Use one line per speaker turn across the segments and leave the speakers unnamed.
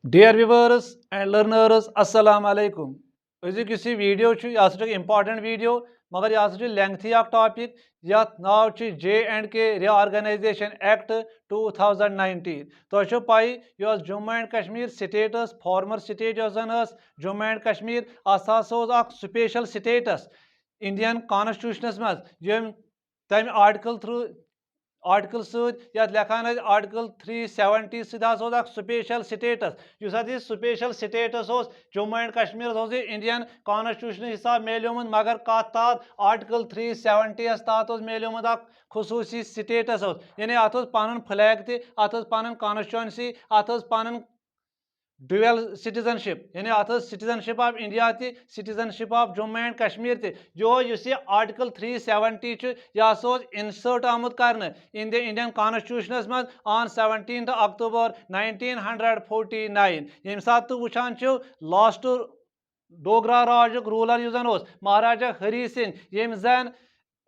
Dear viewers and learners, Assalamu alaikum. अजुक यह video यह important video मगर यह लेंथी टॉपिक यथ नाव J&K Reorganization Act 2019 तो पाई यह Jammu and Kashmir status former state Jammu and Kashmir special status Indian कॉन्स्टिट्यूशनस मज तम आर्टिकल थ्रू आर्टिकल सत लेखान article 370 special status special status Jammu and Kashmir Indian constitution हिसाब मिलोमुत मगर कत आर्टिकल 370 तहत मिलोमुत खसूसी स्टेटस यानी अत पन फ्लैग तथ पन कॉन्स्टिट्यूंसी अत पन ड्यूअल सिटीजनशिप यानी अत citizenship of India citizenship of Jammu and Kashmir जो आर्टिकल 370 यह इंसर्ट आमुत कर इन द इंडियन कॉन्स्टिट्यूशनस मज ऑन 17 अक्टूबर 1949 यम सात वुचान लास्ट डोगरा राजुक रूलर महाराजा हरी सिंह यम जन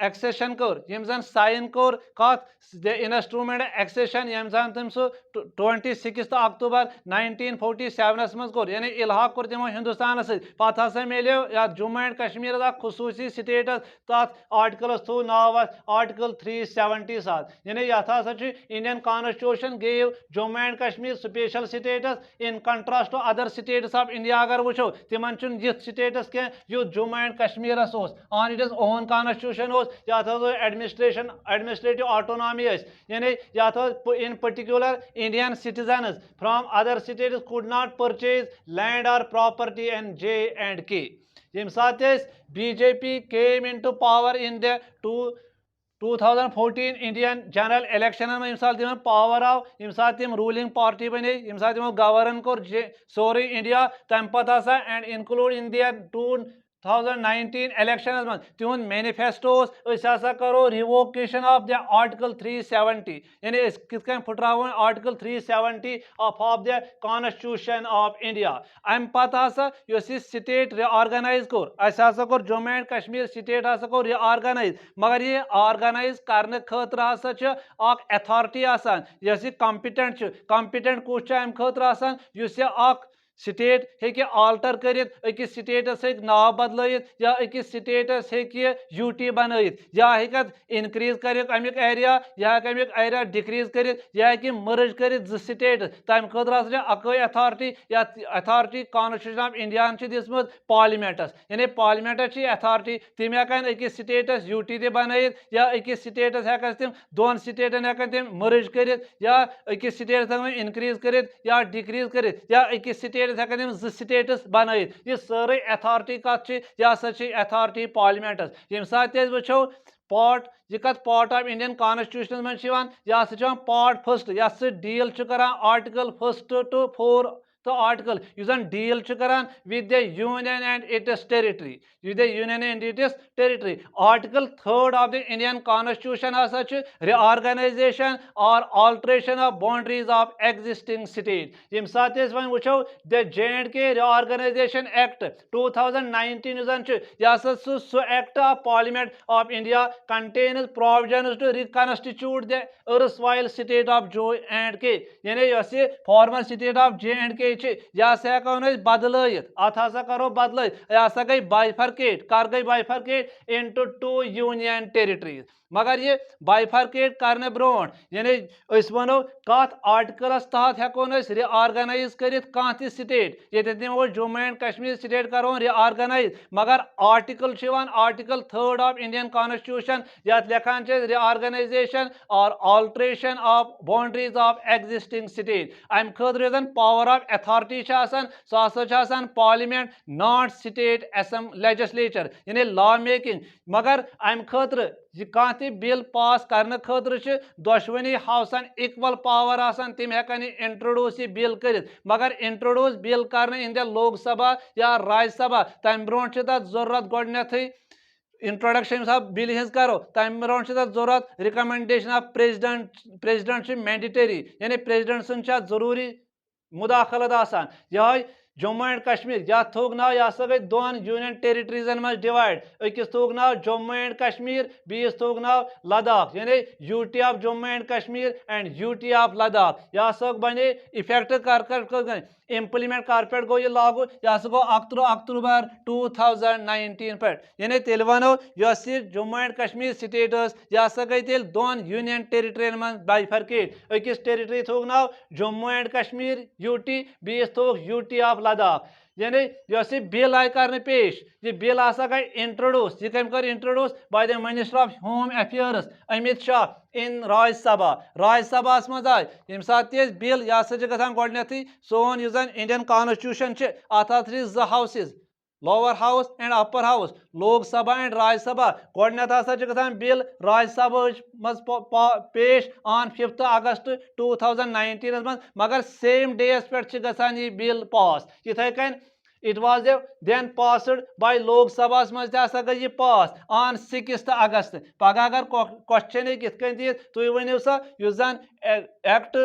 एक्सेशन कर यम जन साइन कर कत द इंस्ट्रूमेंट एक्सेशन यम जन तम 26 अक्टूबर 1947 मज कोर यानी इल्हाक कोर तमो हिंदुस्तान पत हसा मिलो या जम्मू एंड कश्मीर खसूसी स्टेटस तथ आर्टिकल थो नाव आर्टिकल 370 यानी यथ Indian constitution gave Jammu and Kashmir special status in contrast to other states of India अगर वो तिमन स्टेटस कह युथ Jammu and Kashmir on it is own constitution administrative autonomy यानी in particular Indian citizens from other states could not purchase land or property in J&K. Yem sath BJP came into power in the 2014 Indian general election में यम साल power आव यम सात तम ruling party बने यम सात govern core सोरे India तम पत and include in their 2019 election मज तिहुंद मैनिफेस्टो करो रिवोकेशन ऑफ द आर्टिकल 370 यानी कित फुट्राव article 370 of the constitution of India अम पत स्टेट रिऑर्गनाइज कोर कोर जम्मू एंड कश्मीर स्टेट कोर रिऑर्गनाइज मगर ये ऑर्गनाइज करने खतर अथॉरिटी कॉम्पिटेंट कुछ अम खतर स्टेट हे आल्टर कर स्टेटस हे नाव बदलित या अकिस स्टेटस हे यूटी बनत या हे इनक्रीज कर अमुक एरिया या अमुक एरिया डिक्रीज कर या हे मर्ज कर स्टेट तम खतर अकै अथॉरिटी या अथॉरिटी कॉन्स्टिट्यूशन ऑफ इंडिया दिसम पार्लियामेंटस यानी पार्लियामेंटस अथॉरिटी तम हेकन अकिस स्टेटस यूटी बनत या अकिस स्टेटस हेकन तम दोन स्टेटन हेकन तम मर्ज कर या अकिस स्टेटस इनक्रीज कर या डिक्रीज कर या अकिस स्टेट हेकन स्टेटस बनत यह सारे अथॉरिटी कत यह अथॉरिटी पार्लियामेंटस यम सात वो पार्ट यह कत पार्ट ऑफ इंडियन कॉन्स्टिट्यूशन मज यह पार्ट फर्स्ट यह डील कर आर्टिकल 1 to 4 तो आर्टिकल डील कर with the union and its territory union and its territory article 3 of the Indian constitution reorganisation और alteration of boundaries of existing state यम सात वो द J&K रिऑर्गनाइजेशन एक्ट 2019 यह सो act of parliament of India contains provision to reconstitute the erstwhile state of J&K यानी farmer state of J&K यह हेको बदलित अत करो बदलित यह गई बाइफरकेट कर गई बाइफरकेट इनटू 2 यूनियन टेरिटरीज मगर ये बाइफरकेट करने ब्रो यानी वनो कत आर्टिकलस तहत हेको रिऑर्गनाइज कर स्टेट ये नमो जम्मू एंड कश्मीर स्टेट करो रिऑर्गनाइज मगर article article 3 of Indian constitution यह लेखान रिऑर्गनाइजेशन और alteration of boundaries of existing state अम खतर पावर ऑफ अथॉरिटी सह पार्लियामेंट नॉट स्टेट लेजिस्लेचर यानी लॉ मेकिंग मगर अम खतर कह बिल पास करने खतर दोशवनी हाउसन इक्वल पावर तम हेकन इंट्रोड्यूस यह बिल कर मगर इंट्रोड्यूस बिल कर इन द लोकसभा या राज्यसभा तम ब्रो जरूरत गोडनेथ इंट्रोडक्शन बिल हज करो तम ब्रो जरूरत रिकमेंडेशन ऑफ प्रेसिडेंट मैंडेटरी यानी प्रेसिडेंट सुन जरूरी मुदाखलत यह जम्मू एंड कश्मीर या थोक नाव यह गई दोन यूनियन टेरिटरीजन मज डिवाइड अकिस थोक नाव जम्मू एंड कश्मीर बीस थोक नाव लद्दाख यानी UT of Jammu and Kashmir and UT of Ladakh यह बने इफेक्ट कर इम्प्लीमेंट कर पे गो यह लागू यह गो 11 अक्टूबर 2019 पे यानी तेल वनो जम्मू एंड कश्मीर स्टेट यह गई तेल दोन यूनियन टेरिटरीन मज बाइफर्केट अकिस टेरिटरी थोक नाव जम्मू एंड कश्मीर यूटी बीस थोक यूटी ऑफ लद्दाख यानी यह बिल आई कर पेश यह बिल गई इंट्रोड्यूस यह कम कर introduce by the minister of home affairs Amit Shah in Rajya Sabha मज आय यम सात बिल यह गसान गोडनथी सोन यह जन इंडियन कॉन्स्टिट्यूशन अत जो houses lower house and upper house Lok Sabha and Rajya Sabha गोडनथ गसान बिल राज्यसभा मज पेश ऑन 5 अगस्त 2019 मज मगर सेम डेस पे गसान यह बिल पास इथे कन it was then passed by Lok Sabha मज गई पास ऑन 6 अगस्त पगह अगर क्वेश्चन ये तुम वनो सा जन एक्ट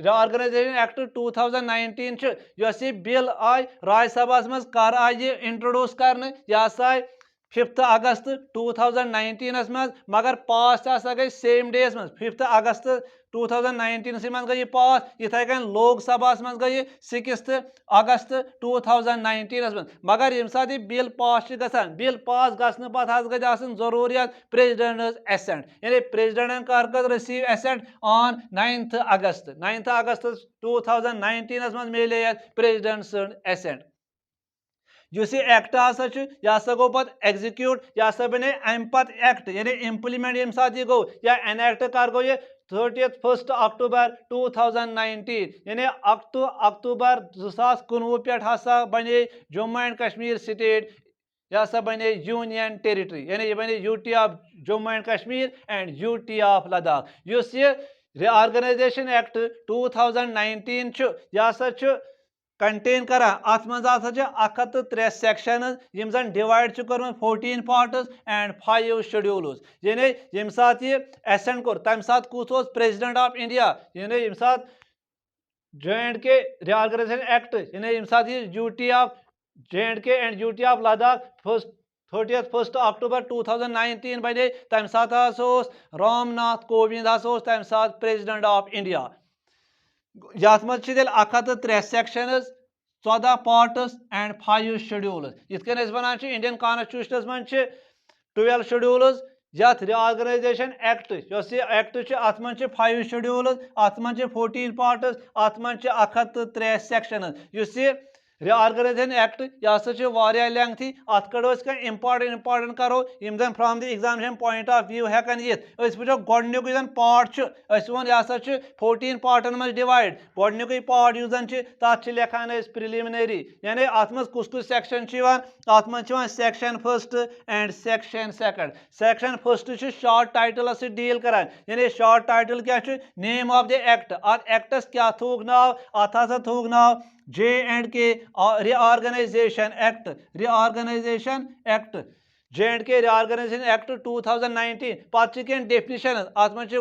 ऑर्गेनाइजेशन एक्ट 2019 यह बिल आय राज्यसभा मज कर आय इंट्रोड्यूस कर यह आय 5 अगस्त 2019 मज मगर पास गई सेम डेस मज 5 अगस्त 2019 मज गई पास इथे कन लोकसभा मज गई 6 अगस्त 2019 मज मगर यम साथ बिल पास गसान बिल पास गसन पत गई जरूरियत प्रेसिडेंट एसेंट यानी प्रेसिडेंट कर रिसीव एसेंट ऑन 9 अगस्त 2019 मज मिले प्रेसिडेंट एसेंट युस यह एक्ट यह गो पे एग्जीक्यूट यह बने अम पे एक्ट यानी इम्प्लीमेंट यम साथ यह गो या एनैक्ट कर गो ये 31 अक्टूबर 2019 यानी अक्टूबर 2019 पे हसा बने जम्मू एंड कश्मीर स्टेट यह बने यूनियन टेरिटरी यानी यह बने UT of Jammu and Kashmir and UT of Ladakh use यह रिऑर्गेनाइजेशन एक्ट 2019 यह कंटेन कर अत मज 103 सेक्शन यम जन डिवाइड कर 14 पार्टस एंड 5 शेड्यूल्स यानी यम साथ यह एसेंट कोर तम साथ कुस प्रेसिडेंट ऑफ इंडिया यानी यम साथ J&K रिऑर्गेनाइजेशन एक्ट यानी यम साथ यह UT of J&K and UT of Ladakh 31 अक्टूबर 2019 बने तम साथ रामनाथ कोविंद तम साथ प्रेसिडेंट ऑफ इंडिया यथ मज 103 सेक्शन 14 पार्टस एंड 5 शेड्यूल्स इत वन इंडियन कॉन्स्टिट्यूशन मज 12 शेड्यूल्स यथ रिऑर्गेनाइजेशन एक्ट एक्ट अत मज 5 शेड्यूल्स अत मज 14 पार्टस अत मज 103 सेक्शन रिऑर्गेनाइजेशन एक्ट यह लेंथी अत कड़ो इंपॉर्टेंट करो यम जन from the examination point of view हेकन यित वो गोडनुक यह पार्ट वो यह 14 पार्टन मज डिवाइड गोडनुक पार्ट जन तथ लेखान प्रिलिमिनरी यानी अत मज कुस सेक्शन अत मज section first and section section first short title deal करान यानी शॉर्ट टाइटल क्या नेम ऑफ द एक्ट अत एक्टस क्या थूक नाव अत थूक नाव J&K reorganisation act J&K reorganisation act 2019 पत्त डेफिनिशन अत मज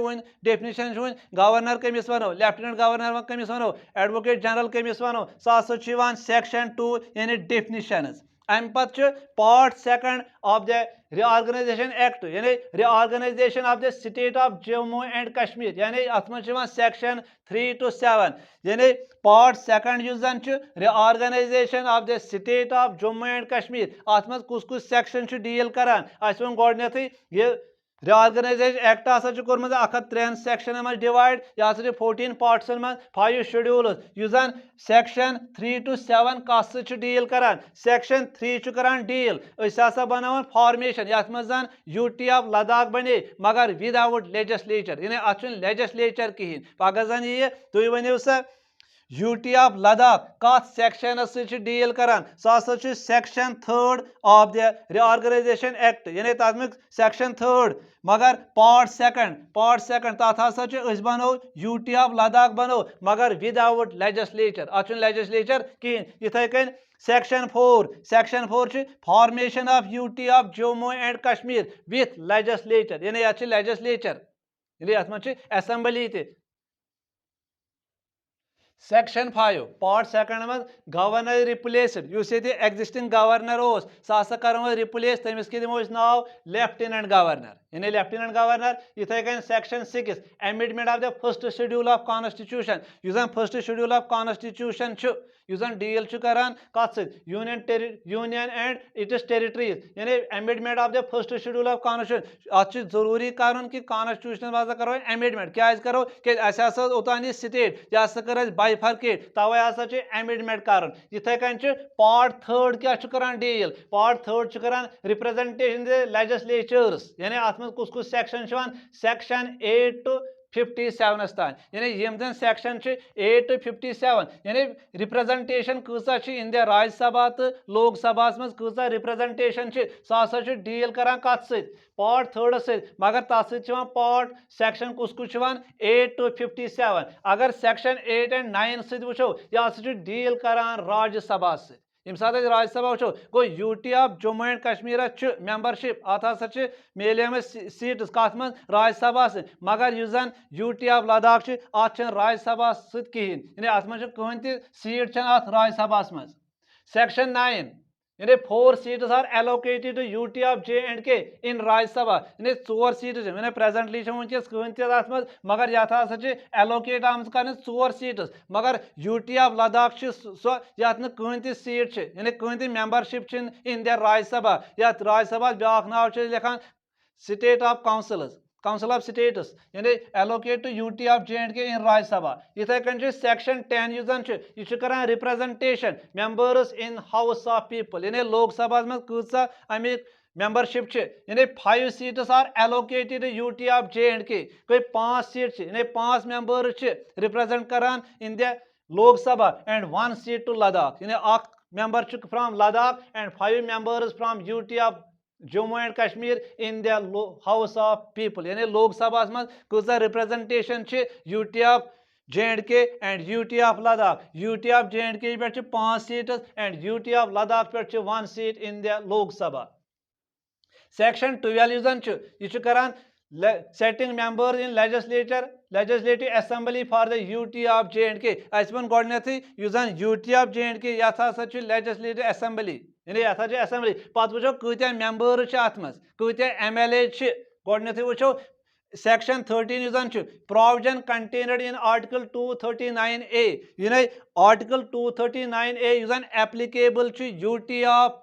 डेफिनिशन गवर्नर कमिस वनो लेफ्टिनेंट गवर्नर कमिस वनो एडवोकेट जनरल कमिस वनो सह सेक्शन 2 यानी डेफिनिशन अम पे part second of the reorganisation act यानी reorganisation of the state of Jammu and Kashmir यानी अत मज सेक्शन 3 to 7 यानी पार्ट सेकंड जन reorganisation of the state of Jammu and Kashmir अत मज कुस सेक्शन डील करान वो गोडनथ ये रिऑर्गेनाइजेशन एक्ट कोर्मत 103 सेक्शन मज डिवाइड यह 14 पार्टसन मज 5 शेड्यूल्स युजन सेक्शन 3 to 7 कस डील करान सेक्शन 3 करान डील बनान फॉर्मेशन यथ मज यूटी ऑफ लद्दाख बने मगर विदाउट लेजिस्लेचर यानी अत लेजिस्लेचर कहें पगह जन ये तुम वनो सा यूटी ऑफ लद्दाख कत सेक्शन डील करान सह section 3 of the reorganisation act यानी तथ सेक्शन 3 मगर पार्ट सेकंड तथ बनो यूटी ऑफ लद्दाख बनो मगर विदाउट लेजिस्लेचर अत लेजिस्लेचर कहें इथे कन section 4 formation of UT of Jammu and Kashmir with legislature यानी यह लेजिस्लेचर यानी अत मज असेंबली Section 5 Part 2 में गवर्नर रिप्लेसड युस ये एग्जिस्टिंग गवर्नर सह करो रिप्लेस तमिस के दिमो नाव लेफ्टिनेंट गवर्नर यानी लेफ्टिनेंट गवर्नर इथे कन section 6 amendment of the first schedule of constitution use first schedule of constitution use deal करान कत यूनियन एंड इट्स टेरिटरीज यानी amendment of the first schedule of constitution अत जरूरी कर कि कॉन्स्टिट्यूशन मज करो अमेंडमेंट क्या करो कि ओतान स्टेट यह कर बाइफर्केट तवे हसा अमेंडमेंट कर इथे कन पार्ट 3 क्या करान डील पार्ट 3 करान रिप्रेजेंटेशन द लेजिस्लेचर्स यानी अत कुस कुस सेक्शन सेक्शन 8 to 57 तान यानी यम जन सेक्शन 8 to 57 यानी रिप्रेजेंटेशन कसा इन द राज्यसभा तो लोकसभा मज कसा रिप्रेजेंटेशन सह डील करान कत पार्ट 3 से मगर तथ पार्ट सेक्शन कुस 8 to 57 अगर सेक्शन 8 and 9 सो यह डील करान राज्यसभा से यम सात राज्यसभा वो गो UT of Jammu and Kashmir membership अत हसा मिले सीट्स कत मन राज्यसभा से मगर युस यूटी ऑफ लद्दाख अत राज्यसभा सहीन यानी अत मन कहन त सीट अत राज्यसभा मज सेक्शन 9 यानी 4 seats are allocated to UT of J&K in Rajya Sabha यानी 4 seats यानी प्रेजेंटली वनकस कहन तथ मज मगर यथ हसा एलोकेट आम कर 4 seats मगर UT of लद्दाख सो ये कहन त सीट यानी कहन त membership in the Rajya Sabha यथ Rajya Sabha ब्याक नाव लिखान state of council of states यानी allocate to UT of J&K in Rajya Sabha इथे कन सेक्शन 10 यह करान representation members in house of people यानी लोकसभा में कूचा अमिक मेंबरशिप यानी 5 seats are allocated UT of J&K कोई 5 seats यानी 5 मेंबर्स रिप्रेजेंट करान in the Lok Sabha and 1 seat to Ladakh यानी अख member from Ladakh and 5 members from UT of Jammu and Kashmir in the house of people यानी लोकसभा मज कूचा representation UT of J&K and UT of Ladakh UT of J&K पे 5 seats and UT of Ladakh पे 1 seat in the Lok Sabha section 12 यह करान setting members in legislative assembly for the UT of J&K one गोडनेथी युस UT of J&K यथ हसा legislative assembly यानी यथ assembly पत वो कत्या members अत मज कत्या MLA गोडनेथी वो सेक्शन 13 युस provision contained in article 239A यानी आर्टिकल 239A युस एप्लीकेबल UT of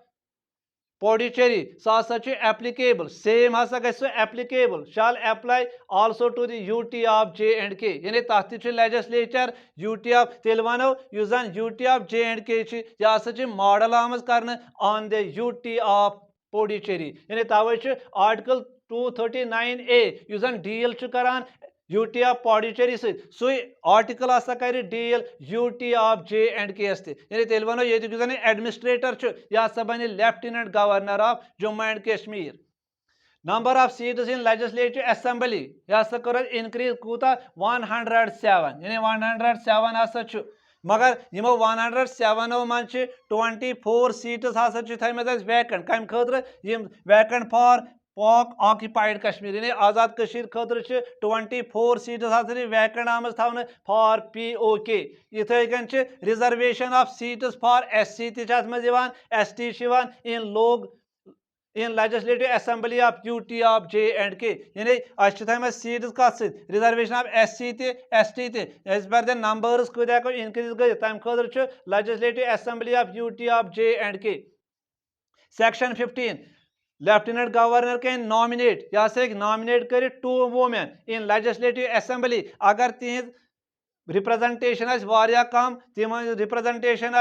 Pondicherry हसा एप्लीकेबल सेम हसा गो applicable shall apply also to the UT of J&K यानी तथ लेजिस्लेचर यूटी ऑफ तेल वनो युस यूटी ऑफ J&K यह हसा मॉडल आमज कर on the UT of Pondicherry यानी तवे आर्टिकल 239A युस डील करान यूटी ऑफ Pondicherry सु आर्टिकल हसा कर डील यूटी ऑफ J&K यानी तेल वनो ये एडमिनिस्ट्रेटर यह हसा बन lieutenant governor of Jammu and Kashmir number of seats in legislative assembly यह हसा कर इनक्रीज कूता 107 यानी 107 हसा मगर यमो 107 मन 24 seats हसा थमें वैकेंट कम खतर vacant for pock occupied Kashmir यानी आजाद कश्मीर खतर 24 seats हसा वैकेंट आम थवन फॉर POK इथे कन reservation of seats for SC तथ ST इन लोग in legislative assembly of UT of J&K यानी थमें सीट्स कत reservation of SC ST as per the numbers कत हेको इनक्रीज गई तम खतर legislative assembly of UT of J&K section 15 lieutenant governor can nominate यह हसा नॉमिनेट कर 2 women इन लेजिस्लेटिव असेंबली अगर तिहज रिप्रेजेंटेशन कम तम रिप्रेजेंटेशन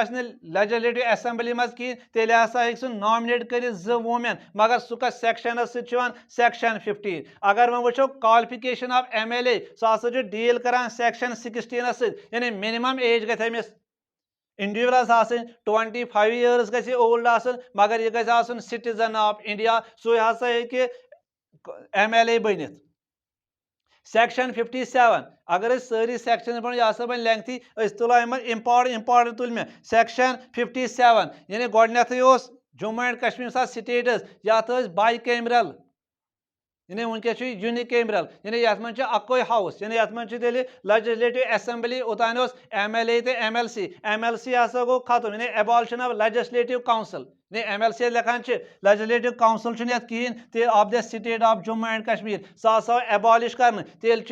लेजिस्लेटिव असेंबली मज कहीं तेल हसा सह नॉमिनेट कर 2 women मगर सह कस सेक्शन सेक्शन 15 अगर वो वो क्वालिफिकेशन ऑफ MLA सह हसा डील करान सेक्शन 16 यानी मिनिमम एज गमिस इंडिविजुअल 25 years गि ओल्ड मगर यह गि सिटीजन ऑफ इंडिया सो हसा MLA बनित सेक्शन 57 अगर सारी सेक्शन पे यह बन लेंथी तुलो इम्पॉर्टेंट तुल मे सेक्शन 57 यानी गोडनेथ जम्मू एंड कश्मीर स्टेट्स यथ बाई कैमरल यानी वनकस यूनिकेमरल यानी ये मन अकोई हाउस यानी ये मन लेजिस्लेटिव असेंबली ओतान MLA तो MLC हसा गो खत्म यानी abolition of legislative council MLC लिखान लेजिस्लेटिव काउंसिल कहें तेल of the state of Jammu and Kashmir सह आव एबॉलिश कर तेल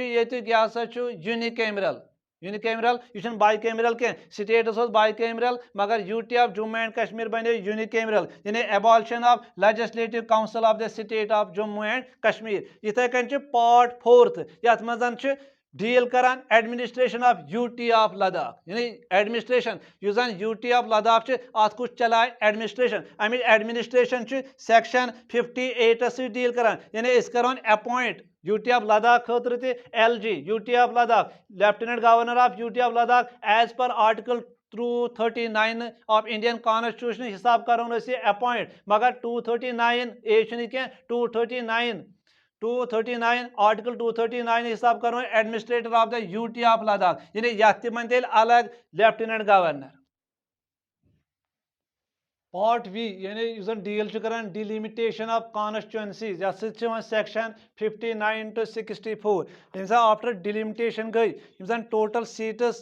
यूनिकेमरल यह बाई कैमरल कह स्टेटस बाई कैमरल मगर UT of Jammu and Kashmir बने यूनिकेमरल यानी abolition of legislative council of the state of Jammu and Kashmir इथे कन पार्ट 4 यथ मज डील करान administration of UT of Ladakh यानी एडमिनिस्ट्रेशन युजान यूटी ऑफ लद्दाख अत कुछ चलाए एडमिनिस्ट्रेशन अमिच एडमिनिस्ट्रेशन सेक्शन 58 से डील करान यानी इस करोन अपॉइंट यूटी ऑफ लद्दाख खतर LG UT of Ladakh lieutenant governor of UT of Ladakh as per article 239 of Indian constitution हिसाब करो अपॉइंट मगर 239 ए 239 आर्टिकल 239 हिसाब करो administrator of the UT of Ladakh यानी यह मन तेल अलग लेफ्टिनेंट गवर्नर पार्ट V यानी डील करान delimitation of constituencies section 59 to 64 after delimitation गई टोटल सीट्स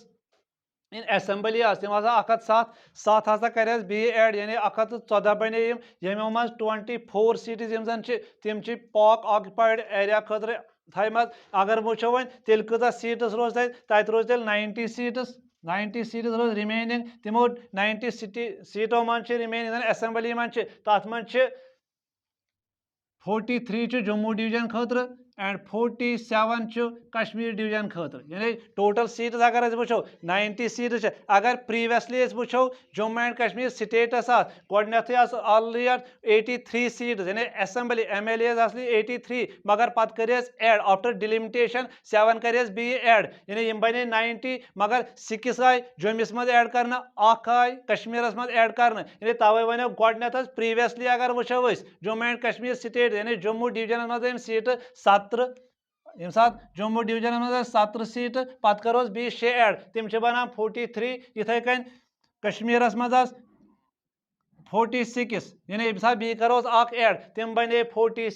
इन असेंबली तम 107 हसा कर एड यानी 114 बने यमो मज 24 सीट्स तम पाक ऑक्युपाइड एरिया खतर थम अगर वो वन तेल कत सीट्स रोज तत रोज 90 सीट्स रोज रिमेनिंग तमो 90 सीटों मन रिमेनिंग असेंबली मन तथ मन 43 जम्मू डिवीजन खतर एंड 47 कश्मीर डिवीजन खतर यानी टोटल सीट्स अगर वो 90 सीट्स अगर प्रीवियसली वो जम्मू एंड कश्मीर स्टेटस गोडनथ ऑलरेडी 83 सीट्स यानी असेंबली MLA 83 मगर पत कर एड आफ्टर डिलिमिटेशन 7 कर बी एड यानी बने 90 मगर 6 आय जम्मिस मज एड कर आय कश्मीरस मज एड कर यानी तवे वो गोडनथ प्रीवियसली अगर वो जम्मू एंड कश्मीर स्टेट यानी जम्मू डिवीजन मज सीट 17 यम सात जम्मू डिवीजन मज 17 सीट पत करोस बी 6 एड तम बनान 43 इथे कन कश्मीरस मज 46 यानी यम सात बी करोस एड तम बने 47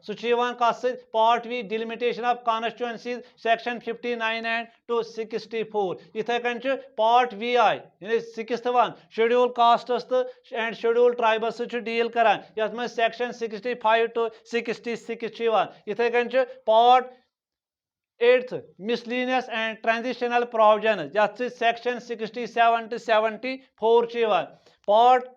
सह कत part V delimitation of constituencies section 59 and to 64 इथे कन पार्ट VI यानी 6th वन schedule castes and schedule tribes deal करान यथ मज सेक्शन 65 to 66 इथे कन part 8th miscellaneous and transitional provision यथ section 67 to 74 part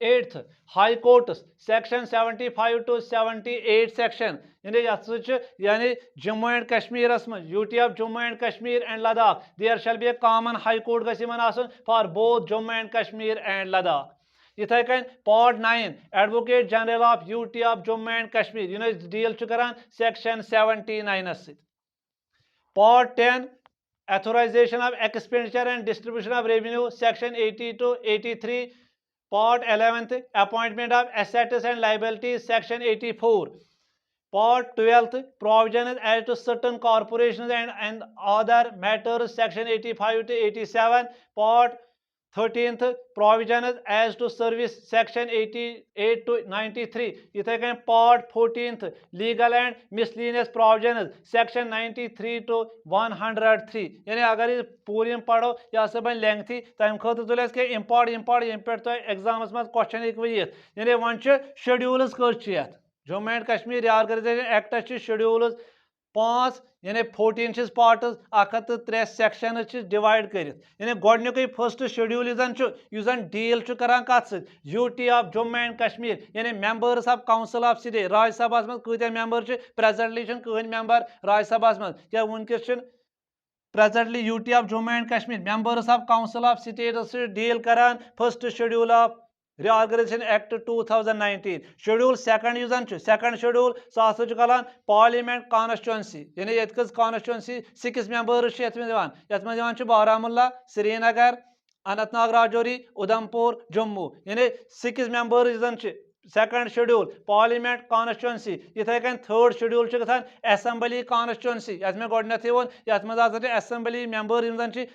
8th high court section 75 to 78 section यानी Jammu and Kashmir UT of Jammu and Kashmir and Ladakh there shall B A common high court गन for both Jammu and Kashmir and Ladakh इथे कन part 9 advocate general of UT of Jammu and Kashmir deal करान section 79 part 10 authorisation of expenditure and distribution of revenue section 80 to 83 part 11th appointment of assets and liabilities section 84 part 12th provisions as to certain corporations and other matters section 85 to 87 part 13th provisions as to service section 88 to 93 इथे कन part 14th legal and miscellaneous provisions section 93 to 103 यानी अगर ये पूरी पढ़ो या सब lengthy तम खत तुल के इम्पॉर्ट ये पे तो एग्जामस मज क्वेश्चन यानी वन शेड्यूल्स कर Jammu and Kashmir reorganisation act schedules 5 यानी 14 पार्टस 103 सेक्शन डिवाइड कर यानी गोडनुक फर्स्ट शेड्यूल डील करान कत UT of Jammu and Kashmir यानी members of council of state Rajya Sabha मज कत मेंबर प्रेजेंटली कहन मेंबर राज्यसभा मज क्या वनकस presently UT of Jammu and Kashmir members of council of state deal करान first schedule of reorganisation act 2019 schedule second schedule सह कलान पार्लियामेंट कॉन्स्टिट्यूंसी यानी ये कॉन्स्टिट्यूंसी 6 मेंबर्स यथ मज बारामुल्ला श्रीनगर अनंतनाग राजौरी उधमपुर जम्मू यानी 6 members second schedule parliament constituency इथे कन थर्ड शेड्यूल गसान असेंबली कॉन्स्टिट्यूंसी यथ में गोडनेथ यथ मज असेंबली मेंबर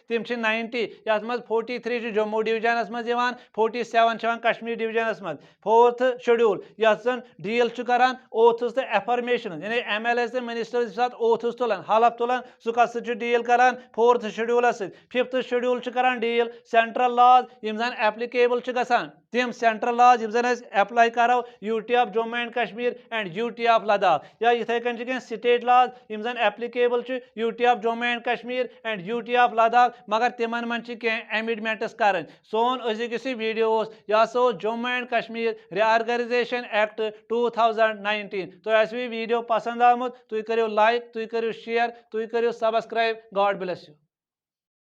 तिम 90 यथ मज 43 जम्मू डिवीजन मज 47 कश्मीर डिवीजन मज फोर्थ शेड्यूल यथ जन डील करान ओथ्स तो एफर्मेशन यानी MLA तो मिनिस्टर्स ओथ्स तुलान हलफ तुलान सह कस डील करान फोर्थ शेड्यूल फिफ्थ शेड्यूल करान डील सेंट्रल लॉज यम जन एप्लीकेबल गसान तिम सेंट्रल लॉज यम जन अप्लाई करो UT of Jammu and Kashmir and UT of Ladakh या इथे कन स्टेट लॉज यम जन applicable UT of Jammu and Kashmir and UT of Ladakh मगर तिमन मन एमिडमेंट्स कर सोन अजुक वीडियो यह Jammu and Kashmir reorganisation act 2019 तो वीडियो पसंद आमुत तुम करो लाइक तुम करो शेयर तुम करो सब्सक्राइब गॉड ब्लेस यू।